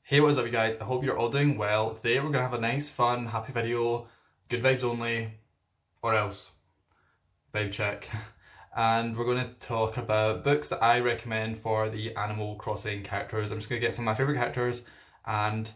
Hey, what is up you guys? I hope you're all doing well. Today we're going to have a nice, fun, happy video, good vibes only, or else, vibe check. And we're going to talk about books that I recommend for the Animal Crossing characters. I'm just going to get some of my favourite characters and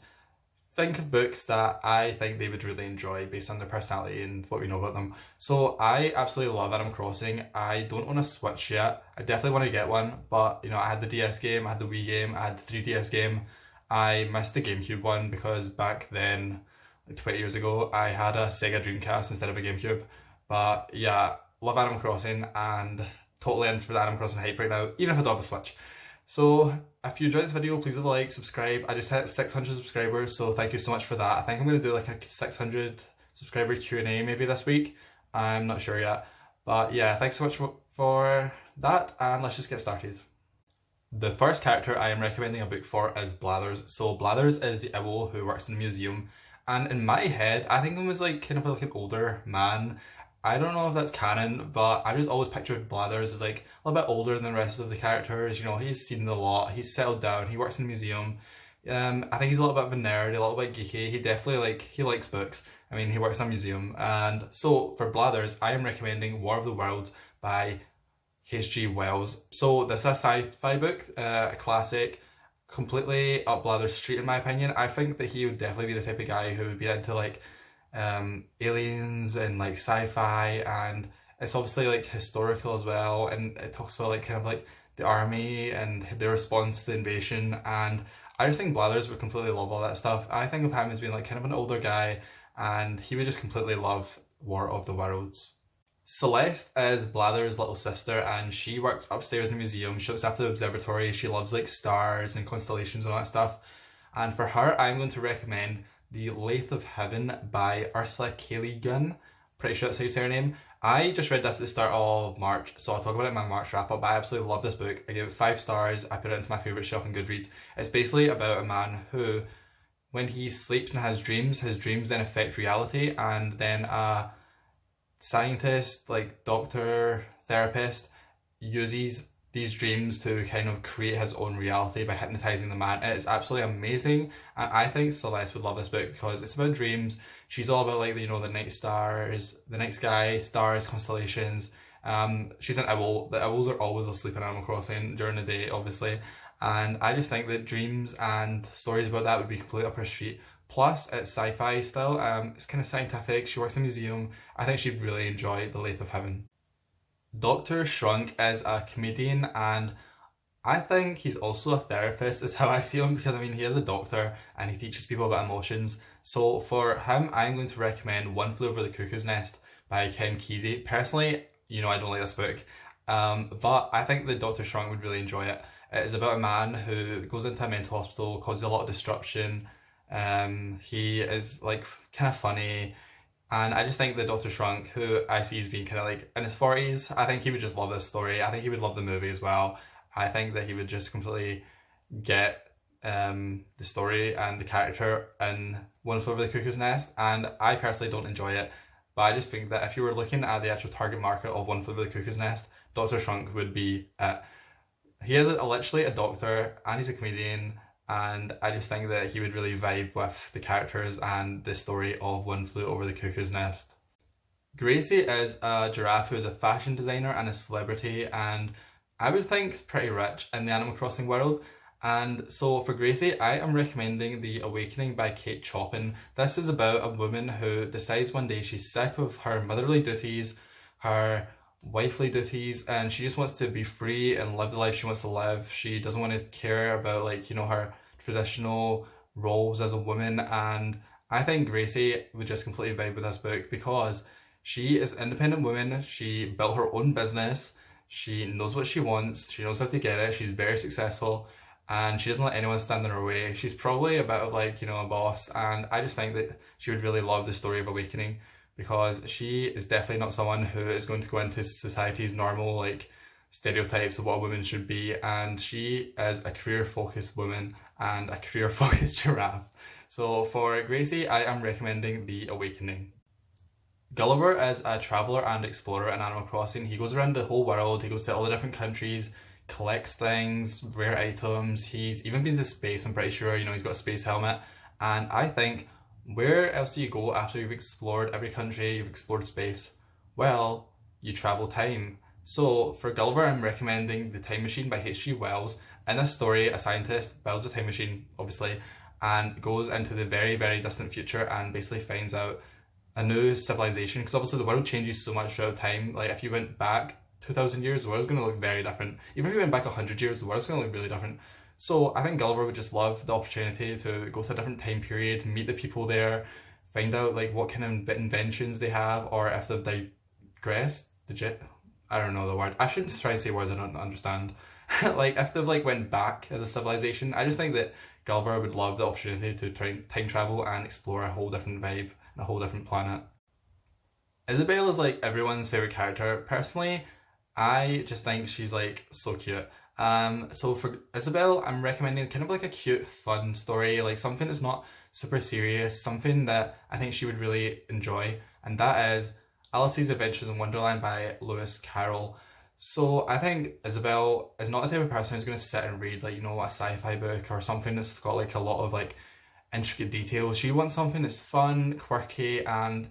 think of books that I think they would really enjoy based on their personality and what we know about them. So I absolutely love Animal Crossing. I don't own a Switch yet. I definitely want to get one, but I had the DS game, I had the Wii game, I had the 3DS game. I missed the GameCube one because back then, like 20 years ago, I had a Sega Dreamcast instead of a GameCube. But yeah, love Animal Crossing and totally into the Animal Crossing hype right now, even if I don't have a Switch. So if you enjoyed this video, please leave a like, subscribe. I just hit 600 subscribers, so thank you so much for that. I think I'm going to do like a 600 subscriber Q&A maybe this week. I'm not sure yet. But yeah, thanks so much for that, and let's just get started. The first character I am recommending a book for is Blathers. So Blathers is the owl who works in the museum, and in my head I think he was like kind of like an older man. I don't know if that's canon, but I just always pictured Blathers as like a little bit older than the rest of the characters. He's seen a lot, he's settled down, he works in the museum. I think he's a little bit of a nerd, a little bit geeky. He definitely he likes books. I mean, he works in a museum. And so for Blathers, I am recommending War of the Worlds by H.G. Wells. So this is a sci-fi book, a classic, completely up Blathers' street in my opinion. I think that he would definitely be the type of guy who would be into like aliens and like sci-fi, and it's obviously like historical as well, and it talks about like kind of like the army and their response to the invasion, and I just think Blathers would completely love all that stuff. I think of him as being like kind of an older guy, and he would just completely love War of the Worlds. Celeste is Blathers' little sister, and she works upstairs in the museum. She looks after the observatory. She loves like stars and constellations and all that stuff. And for her, I'm going to recommend The Lathe of Heaven by Ursula K. Le Guin. Pretty sure that's how you say her name. I just read this at the start of March, so I'll talk about it in my March wrap up. But I absolutely love this book. I gave it 5 stars. I put it into my favourite shelf in Goodreads. It's basically about a man who, when he sleeps and has dreams, his dreams then affect reality, and then scientist, like doctor, therapist, uses these dreams to kind of create his own reality by hypnotizing the man. It is absolutely amazing, and I think Celeste would love this book because it's about dreams. She's all about like the night stars, the night sky, stars, constellations. She's an owl. The owls are always asleep in Animal Crossing during the day, obviously, and I just think that dreams and stories about that would be completely up her street. Plus, it's sci-fi still. It's kind of scientific. She works in a museum. I think she'd really enjoy The Lathe of Heaven. Dr. Shrunk is a comedian, and I think he's also a therapist is how I see him, because I mean he is a doctor and he teaches people about emotions. So for him, I'm going to recommend One Flew Over the Cuckoo's Nest by Ken Kesey. Personally, I don't like this book, but I think that Dr. Shrunk would really enjoy it. It is about a man who goes into a mental hospital, causes a lot of disruption. He is like kind of funny, and I just think that Dr. Shrunk, who I see as being kind of like in his 40s, I think he would just love this story. I think he would love the movie as well. I think that he would just completely get the story and the character in One Flew Over the Cuckoo's Nest, and I personally don't enjoy it, but I just think that if you were looking at the actual target market of One Flew Over the Cuckoo's Nest, Dr. Shrunk would be it. He is literally a doctor and he's a comedian, and I just think that he would really vibe with the characters and the story of One Flew Over the Cuckoo's Nest. Gracie is a giraffe who is a fashion designer and a celebrity, and I would think is pretty rich in the Animal Crossing world. And so for Gracie, I am recommending The Awakening by Kate Chopin. This is about a woman who decides one day she's sick of her motherly duties, her wifely duties, and she just wants to be free and live the life she wants to live. She doesn't want to care about her traditional roles as a woman, and I think Gracie would just completely vibe with this book because she is an independent woman. She built her own business. She knows what she wants. She knows how to get it. She's very successful, and she doesn't let anyone stand in her way. She's probably a bit of a boss, and I just think that she would really love the story of Awakening because she is definitely not someone who is going to go into society's normal stereotypes of what a woman should be, and she is a career-focused woman and a career-focused giraffe. So for Gracie, I am recommending The Awakening. Gulliver is a traveller and explorer in Animal Crossing. He goes around the whole world, he goes to all the different countries, collects things, rare items. He's even been to space, I'm pretty sure. You know, he's got a space helmet. And I think, where else do you go after you've explored every country, you've explored space? Well, you travel time. So for Gulliver, I'm recommending The Time Machine by H.G. Wells. In this story, a scientist builds a time machine, obviously, and goes into the very, very distant future and basically finds out a new civilization. Because obviously the world changes so much throughout time. Like if you went back 2,000 years, the world's going to look very different. Even if you went back 100 years, the world's going to look really different. So I think Gulliver would just love the opportunity to go to a different time period, meet the people there, find out like what kind of inventions they have, or if they've digressed, I don't know the word. I shouldn't try and say words I don't understand. Like if they've like went back as a civilization. I just think that Gulliver would love the opportunity to try time travel and explore a whole different vibe and a whole different planet. Isabelle is like everyone's favorite character. Personally, I just think she's like so cute. So for Isabelle, I'm recommending kind of like a cute, fun story, like something that's not super serious, something that I think she would really enjoy, and that is Alice's Adventures in Wonderland by Lewis Carroll. So I think Isabelle is not the type of person who's going to sit and read like, you know, a sci-fi book or something that's got like a lot of like intricate details. She wants something that's fun, quirky, and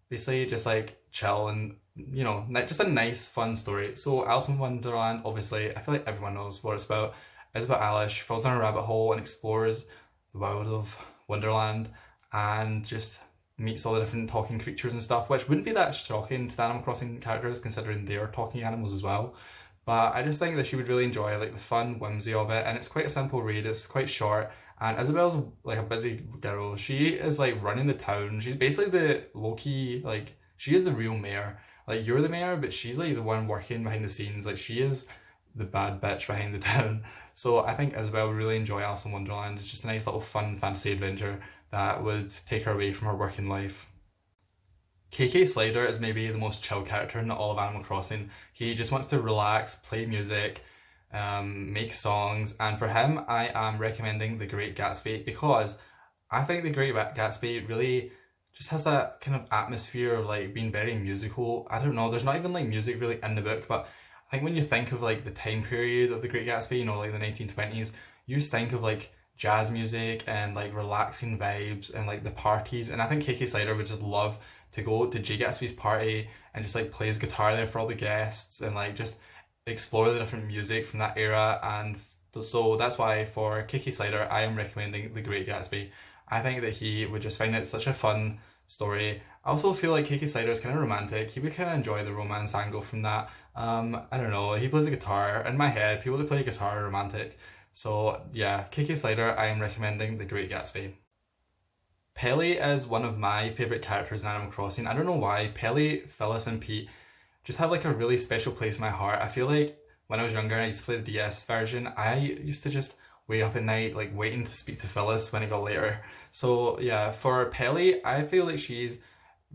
basically just like chill and, you know, just a nice, fun story. So Alice in Wonderland, obviously, I feel like everyone knows what it's about. It's about Alice. She falls down a rabbit hole and explores the world of Wonderland and just meets all the different talking creatures and stuff, which wouldn't be that shocking to the Animal Crossing characters considering they're talking animals as well. But I just think that she would really enjoy like the fun whimsy of it, and it's quite a simple read, it's quite short, and Isabelle's like a busy girl. She is like running the town. She's basically the low-key, like she is the real mayor. Like you're the mayor, but she's like the one working behind the scenes. Like she is the bad bitch behind the town. So I think Isabelle would really enjoy Alice in Wonderland. It's just a nice little fun fantasy adventure that would take her away from her working life. Kiki Slater is maybe the most chill character in all of Animal Crossing. He just wants to relax, play music, make songs, and for him I am recommending The Great Gatsby, because I think The Great Gatsby really just has that kind of atmosphere of like being very musical. I don't know, there's not even like music really in the book, but I think when you think of like the time period of The Great Gatsby, you know, like the 1920s, you just think of like jazz music and like relaxing vibes and like the parties, and I think Kiki Slater would just love to go to Jay Gatsby's party and just like play his guitar there for all the guests and like just explore the different music from that era. And so that's why for Kiki Slater I am recommending The Great Gatsby. I think that he would just find it such a fun story. I also feel like Kiki Slater is kind of romantic. He would kind of enjoy the romance angle from that. I don't know, he plays a guitar. In my head, people that play guitar are romantic. So yeah, Kiki Slater, I am recommending The Great Gatsby. Pelle is one of my favourite characters in Animal Crossing. I don't know why. Pelle, Felis and Pete just have like a really special place in my heart. I feel like when I was younger and I used to play the DS version, I used to just wake up at night like waiting to speak to Felis when it got later. So yeah, for Pelle, I feel like she's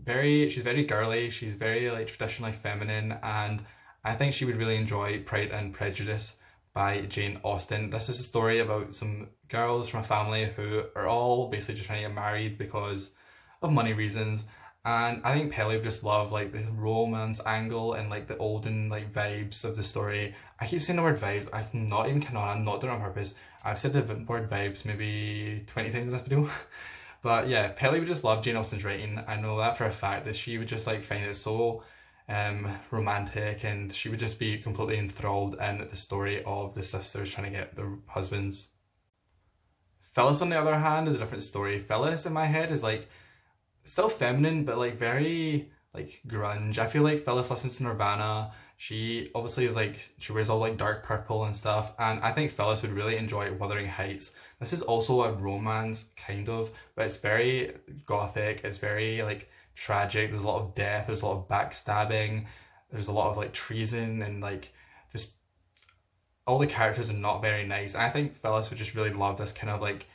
very girly, she's very like traditionally feminine, and I think she would really enjoy Pride and Prejudice by Jane Austen. This is a story about some girls from a family who are all basically just trying to get married because of money reasons. And I think Pelle would just love like the romance angle and like the olden like vibes of the story. I keep saying the word vibes. I'm not even kidding. I'm not doing it on purpose. I've said the word vibes maybe 20 times in this video. But yeah, Pelle would just love Jane Austen's writing. I know that for a fact, that she would just like find it so romantic, and she would just be completely enthralled in the story of the sisters trying to get their husbands. Felis, on the other hand, is a different story. Felis in my head is like still feminine, but like very like grunge. I feel like Felis listens to Nirvana. She obviously is like, she wears all like dark purple and stuff, and I think Felis would really enjoy Wuthering Heights. This is also a romance kind of, but it's very gothic. It's very like tragic. There's a lot of death, there's a lot of backstabbing, there's a lot of like treason, and like just all the characters are not very nice. I think Felis would just really love this kind of like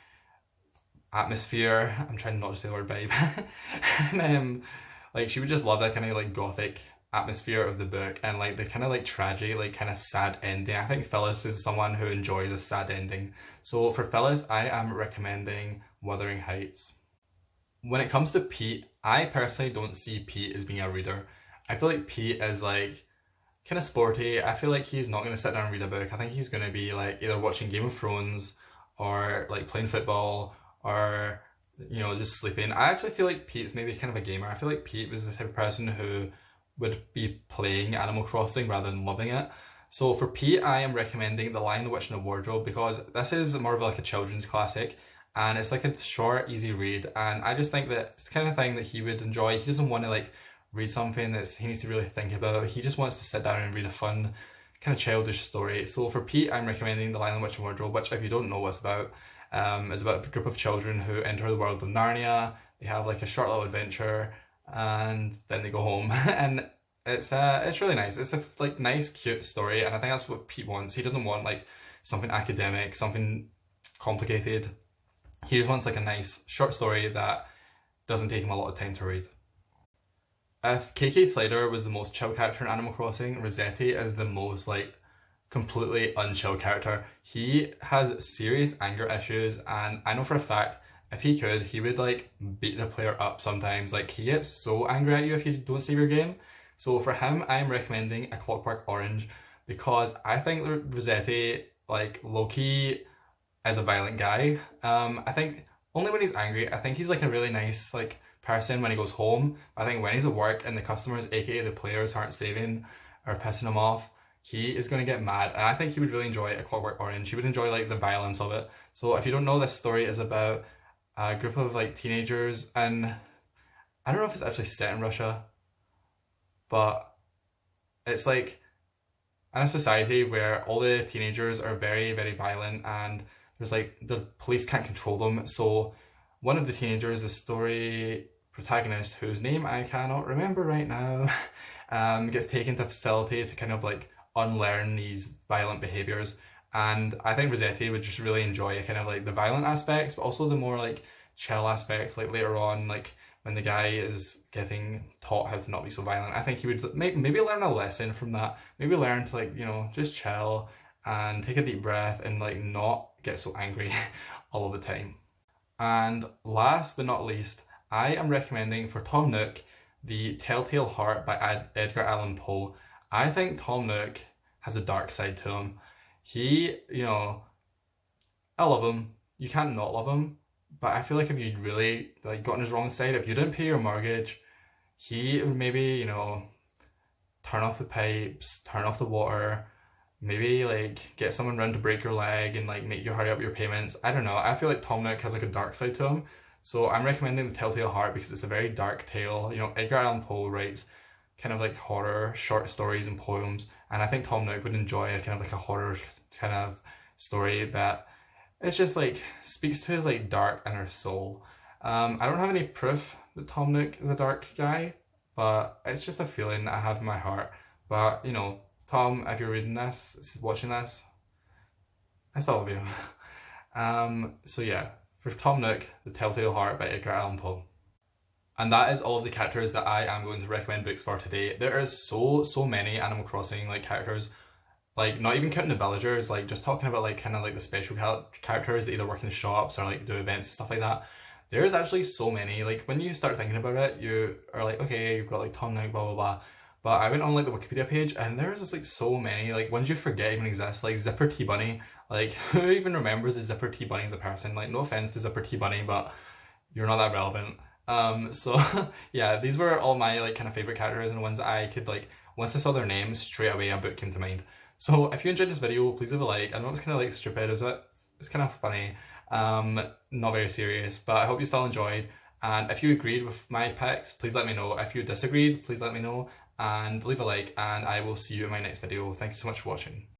atmosphere. I'm trying not to say the word vibe. And like she would just love that kind of like gothic atmosphere of the book, and like the kind of like tragic, like kind of sad ending. I think Felis is someone who enjoys a sad ending. So for Felis, I am recommending Wuthering Heights. When it comes to Pete, I personally don't see Pete as being a reader. I feel like Pete is like kind of sporty. I feel like he's not going to sit down and read a book. I think he's going to be like either watching Game of Thrones or like playing football or, you know, just sleeping. I actually feel like Pete's maybe kind of a gamer. I feel like Pete was the type of person who would be playing Animal Crossing rather than loving it. So for Pete, I am recommending The Lion, the Witch and the Wardrobe because this is more of like a children's classic and it's like a short, easy read. And I just think that it's the kind of thing that he would enjoy. He doesn't want to like read something that he needs to really think about. He just wants to sit down and read a fun, kind of childish story. So for Pete, I'm recommending The Lion, the Witch and Wardrobe, which if you don't know what it's about a group of children who enter the world of Narnia. They have like a short little adventure and then they go home. And it's really nice. It's a like nice, cute story, and I think that's what Pete wants. He doesn't want like something academic, something complicated. He just wants like a nice short story that doesn't take him a lot of time to read. If Kiki Slater was the most chill character in Animal Crossing, Rossetti is the most like completely unchill character. He has serious anger issues, and I know for a fact if he could, he would like beat the player up sometimes. Like he gets so angry at you if you don't save your game. So for him, I'm recommending A Clockwork Orange because I think Rossetti, like low-key, is a violent guy. I think only when he's angry. I think he's like a really nice like person when he goes home. I think when he's at work and the customers, aka the players, aren't saving or pissing him off, he is going to get mad. And I think he would really enjoy A Clockwork Orange. He would enjoy like the violence of it. So if you don't know, this story is about a group of like teenagers, and I don't know if it's actually set in Russia, but it's like in a society where all the teenagers are very, very violent and there's like the police can't control them. So one of the teenagers, the story protagonist, whose name I cannot remember right now, gets taken to a facility to kind of like unlearn these violent behaviors. And I think Rossetti would just really enjoy kind of like the violent aspects, but also the more like chill aspects, like later on, like when the guy is getting taught how to not be so violent. I think he would maybe learn a lesson from that. Maybe learn to like, you know, just chill and take a deep breath and like not get so angry all of the time. And last but not least, I am recommending for Tom Nook, The Telltale Heart by Edgar Allan Poe. I think Tom Nook has a dark side to him. He, you know, I love him. You can't not love him. But I feel like if you'd really like got on his wrong side, if you didn't pay your mortgage, he would maybe, you know, turn off the pipes, turn off the water, maybe like get someone round to break your leg and like make you hurry up your payments. I don't know. I feel like Tom Nook has like a dark side to him. So I'm recommending The Telltale Heart because it's a very dark tale. You know, Edgar Allan Poe writes kind of like horror short stories and poems, and I think Tom Nook would enjoy a kind of like a horror kind of story that it's just like speaks to his like dark inner soul. I don't have any proof that Tom Nook is a dark guy, but it's just a feeling I have in my heart. But you know, Tom, if you're reading this, watching this, I still love you. So yeah, for Tom Nook, The Telltale Heart by Edgar Allan Poe. And that is all of the characters that I am going to recommend books for today. There is so many Animal Crossing like characters. Like, not even counting the villagers, like, just talking about, like, kind of, like, the special characters that either work in the shops or, like, do events and stuff like that. There's actually so many. Like, when you start thinking about it, you are like, okay, you've got, like, Tom Nook, blah, blah, blah. But I went on, like, the Wikipedia page, and there's just, like, so many. Like, ones you forget even exist. Like, Zipper T Bunny. Like, who even remembers that Zipper T Bunny as a person? Like, no offense to Zipper T Bunny, but you're not that relevant. So, yeah, these were all my, like, kind of favorite characters and ones that I could, like, once I saw their names, straight away a book came to mind. So if you enjoyed this video, please leave a like. I know it's kind of like stupid, is it? It's kind of funny. Not very serious, but I hope you still enjoyed. And if you agreed with my picks, please let me know. If you disagreed, please let me know. And leave a like, and I will see you in my next video. Thank you so much for watching.